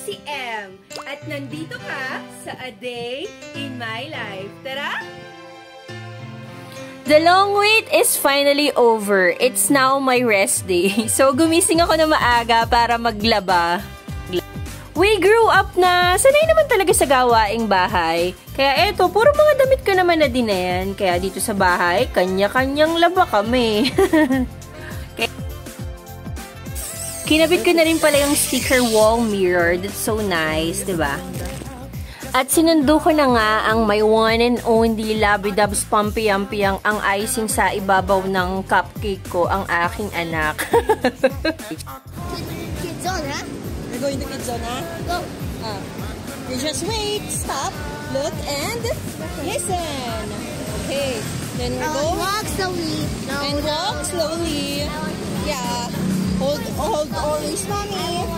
si M. At nandito ka sa A Day in My Life. Tara! The long wait is finally over. It's now my rest day. So, gumising ako na maaga para maglaba. We grew up na sanay naman talaga sa gawaing bahay. Kaya eto, puro mga damit ko naman na din na yan. Kaya dito sa bahay, kanya-kanyang laba kami. Kinabit ko na rin pala yung sticker wall mirror. That's so nice, diba? At sinundo ko na nga ang my one and only Labidabs Pampiyang-piyang ang icing sa ibabaw ng cupcake ko, ang aking anak. Kids on, huh? We're going to kids on, huh? Go. You just wait, stop, look, and listen. Okay, then we go. Walk slowly. No, And walk slowly. Yeah. Hold always, mommy.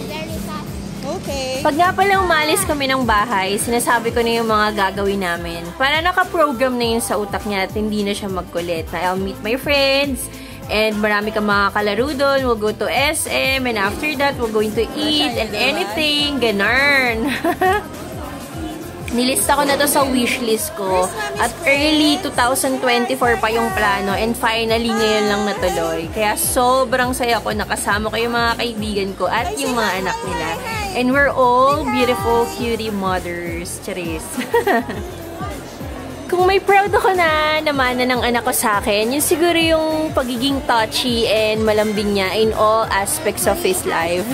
Very fast. Okay. Pag nga pala umalis kami ng bahay, sinasabi ko na yung mga gagawin namin. Para naka-program na yun sa utak niya at hindi na siya magkulit. Na I'll meet my friends, and marami kang mga kalaro doon. We'll go to SM, and after that, we're going to eat and anything. Ganarn. Nilista ko na to sa wishlist ko. At early 2024 pa yung plano. And finally, ngayon lang natuloy. Kaya sobrang saya ko nakasama ko yung mga kaibigan ko at yung mga anak nila. And we're all beautiful, cutie mothers. Charis. Kung may proud ako na namana ng anak ko sa akin, yun siguro yung pagiging touchy and malambing niya in all aspects of his life.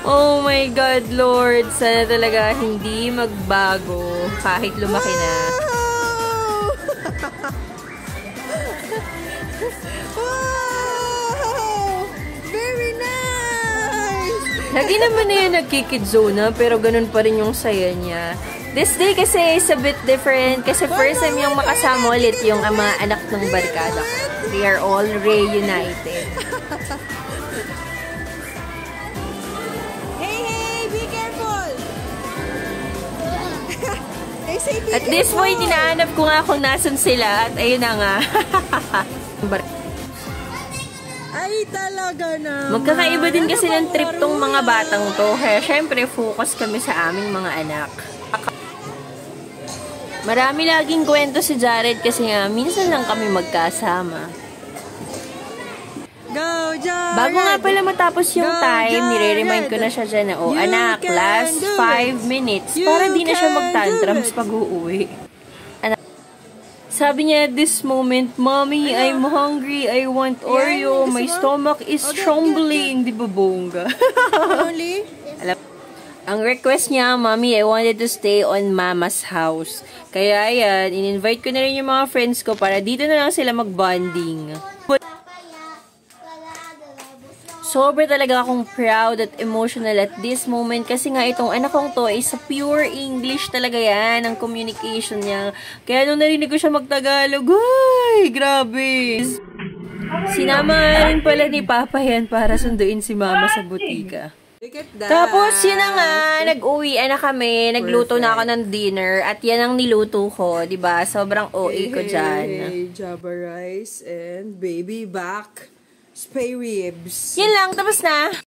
Oh my God, Lord. Sana talaga hindi magbago kahit lumaki na. Wow! Very nice! Lagi naman na yan nagkikidzona, pero ganun pa rin yung saya niya. This day kasi is a bit different kasi first time yung makasama ulit yung mga anak ng barkada ko. They are all reunited. At this point, hinahanap ko nga kung nasan sila. At ayun na nga. Ay, talaga na. Magkakaiba din kasi ng trip tong mga batang to. Kaya syempre, focus kami sa aming mga anak. Marami laging kwento si Jared kasi nga, minsan lang kami magkasama. Go, Jared! Bago nga pala matapos yung Go, time, Jared! nire-remind ko na siya dyan na, oh, You anak, can last do 5 it! minutes. You Para di na siya can mag-tantrums do it! pag uuwi. Anak. Sabi niya, this moment, Mommy, I'm hungry. I want Oreo. My stomach is trembling. Di ba, bongga? Only? Alam, ang request niya, Mommy, I wanted to stay on Mama's house. Kaya yan, in-invite ko na rin yung mga friends ko para dito na lang sila mag-bonding. Sobra talaga akong proud at emotional at this moment kasi nga itong anak kong to is pure English talaga yan, ang communication niya. Kaya nung narinig ko siya magtagalog, ay, grabe! Sinama rin pala ni Papa yan para sunduin si Mama sa butika. Look at that. Tapos, yun na nga, nag-uwian na kami, nagluto na ako ng dinner, at yan ang niluto ko, diba? Sobrang OA ko dyan. Hey, Java rice and baby back spare ribs. Yan lang, tapos na.